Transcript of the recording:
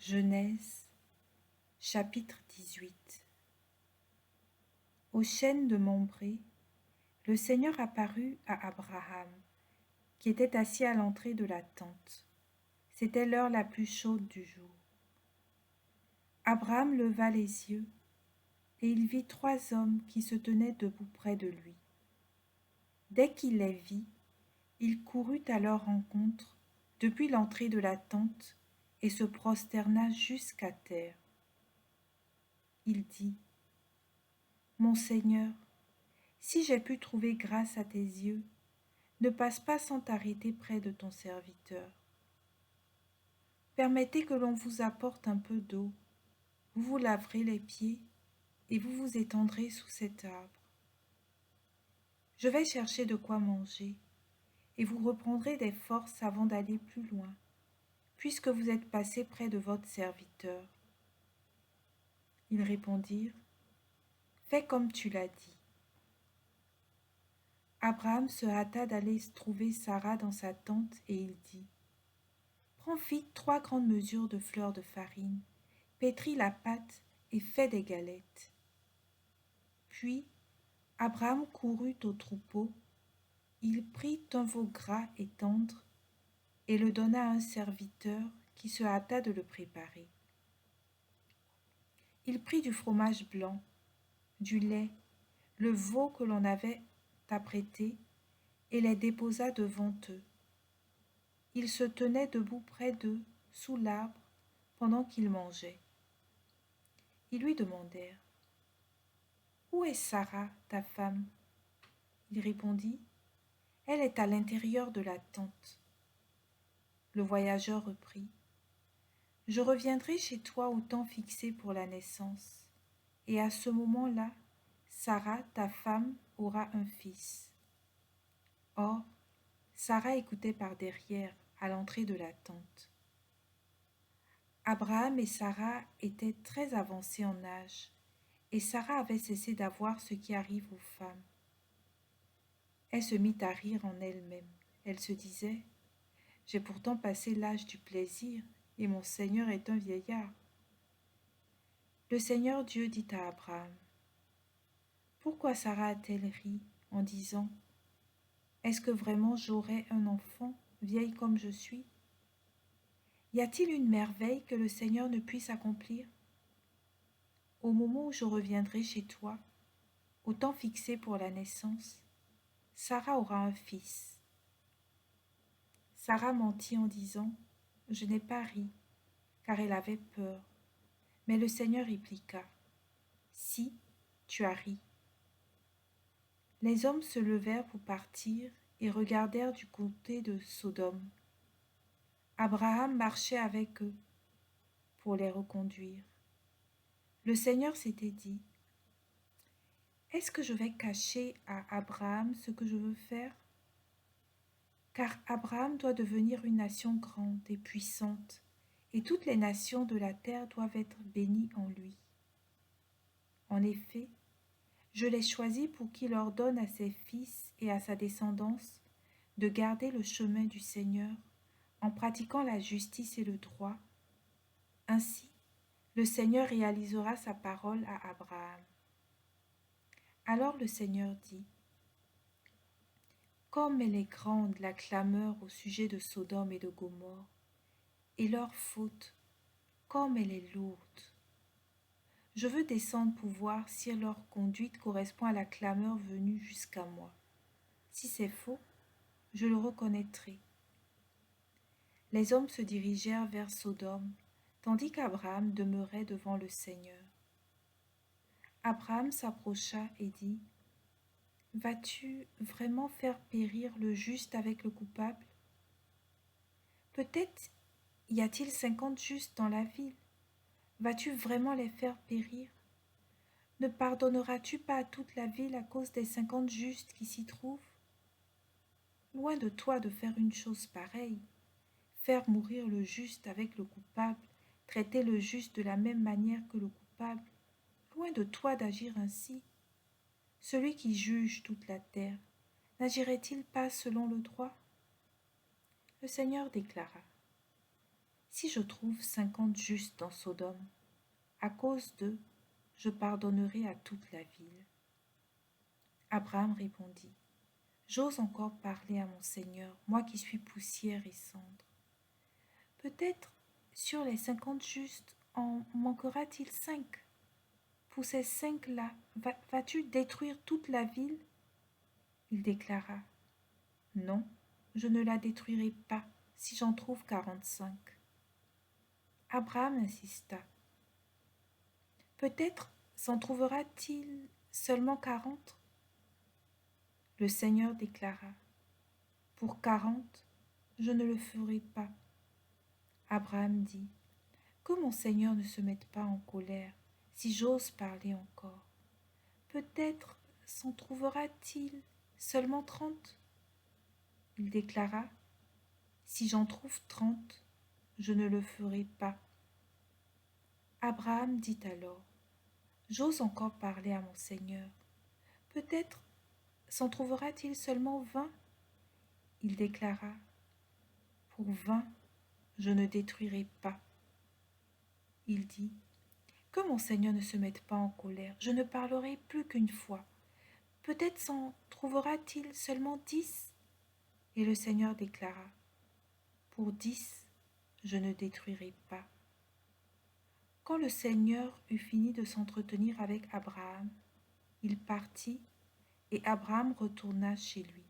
Genèse, chapitre 18. Au chêne de Mambré, le Seigneur apparut à Abraham, qui était assis à l'entrée de la tente. C'était l'heure la plus chaude du jour. Abraham leva les yeux, et il vit 3 hommes qui se tenaient debout près de lui. Dès qu'il les vit, il courut à leur rencontre depuis l'entrée de la tente et se prosterna jusqu'à terre. Il dit : « Mon Seigneur, si j'ai pu trouver grâce à tes yeux, ne passe pas sans t'arrêter près de ton serviteur. Permettez que l'on vous apporte un peu d'eau, vous vous laverez les pieds et vous vous étendrez sous cet arbre. Je vais chercher de quoi manger, et vous reprendrez des forces avant d'aller plus loin, puisque vous êtes passé près de votre serviteur. » Ils répondirent : « Fais comme tu l'as dit. » Abraham se hâta d'aller trouver Sarah dans sa tente et il dit : « Prends vite 3 grandes mesures de fleur de farine, pétris la pâte et fais des galettes. » Puis Abraham courut au troupeau, il prit un veau gras et tendre et le donna à un serviteur qui se hâta de le préparer. Il prit du fromage blanc, du lait, le veau que l'on avait apprêté et les déposa devant eux. Ils se tenaient debout près d'eux, sous l'arbre, pendant qu'ils mangeaient. Ils lui demandèrent : « Où est Sarah, ta femme ? » Il répondit : « Elle est à l'intérieur de la tente. » Le voyageur reprit : « Je reviendrai chez toi au temps fixé pour la naissance, et à ce moment-là, Sarah, ta femme, aura un fils. » Or, Sarah écoutait par derrière, à l'entrée de la tente. Abraham et Sarah étaient très avancés en âge, et Sarah avait cessé d'avoir ce qui arrive aux femmes. Elle se mit à rire en elle-même. Elle se disait : « J'ai pourtant passé l'âge du plaisir, et mon Seigneur est un vieillard. » Le Seigneur Dieu dit à Abraham : « Pourquoi Sarah a-t-elle ri en disant : Est-ce que vraiment j'aurai un enfant, vieille comme je suis ? Y a-t-il une merveille que le Seigneur ne puisse accomplir ? Au moment où je reviendrai chez toi, au temps fixé pour la naissance, Sarah aura un fils. » Sarah mentit en disant : « Je n'ai pas ri, car elle avait peur. » Mais le Seigneur répliqua : « Si, tu as ri. » Les hommes se levèrent pour partir et regardèrent du côté de Sodome. Abraham marchait avec eux pour les reconduire. Le Seigneur s'était dit : « Est-ce que je vais cacher à Abraham ce que je veux faire ? Car Abraham doit devenir une nation grande et puissante, et toutes les nations de la terre doivent être bénies en lui. En effet, je l'ai choisi pour qu'il ordonne à ses fils et à sa descendance de garder le chemin du Seigneur en pratiquant la justice et le droit. Ainsi, le Seigneur réalisera sa parole à Abraham. » Alors le Seigneur dit : « Comme elle est grande la clameur au sujet de Sodome et de Gomorrhe, et leur faute, comme elle est lourde. Je veux descendre pour voir si leur conduite correspond à la clameur venue jusqu'à moi. Si c'est faux, je le reconnaîtrai. » Les hommes se dirigèrent vers Sodome, tandis qu'Abraham demeurait devant le Seigneur. Abraham s'approcha et dit : « Vas-tu vraiment faire périr le juste avec le coupable ? Peut-être y a-t-il 50 justes dans la ville. Vas-tu vraiment les faire périr ? Ne pardonneras-tu pas à toute la ville à cause des 50 justes qui s'y trouvent ? Loin de toi de faire une chose pareille, faire mourir le juste avec le coupable, traiter le juste de la même manière que le coupable. Loin de toi d'agir ainsi. Celui qui juge toute la terre, n'agirait-il pas selon le droit ? » Le Seigneur déclara : « Si je trouve 50 justes dans Sodome, à cause d'eux, je pardonnerai à toute la ville. Abraham répondit, j'ose encore parler à mon Seigneur, moi qui suis poussière et cendre. Peut-être sur les 50 justes en manquera-t-il 5. Pour ces 5-là, vas-tu détruire toute la ville? Il déclara, non, je ne la détruirai pas si j'en trouve 45. Abraham insista. Peut-être s'en trouvera-t-il seulement 40? Le Seigneur déclara, pour 40, je ne le ferai pas. Abraham dit, que mon Seigneur ne se mette pas en colère, si j'ose parler encore. Peut-être s'en trouvera-t-il seulement 30? Il déclara, si j'en trouve 30, je ne le ferai pas. Abraham dit alors, j'ose encore parler à mon Seigneur. Peut-être s'en trouvera-t-il seulement 20? Il déclara, pour 20, je ne détruirai pas. Il dit, que mon Seigneur ne se mette pas en colère, je ne parlerai plus qu'une fois. Peut-être s'en trouvera-t-il seulement 10? Et le Seigneur déclara, pour 10, je ne détruirai pas. Quand le Seigneur eut fini de s'entretenir avec Abraham, il partit et Abraham retourna chez lui.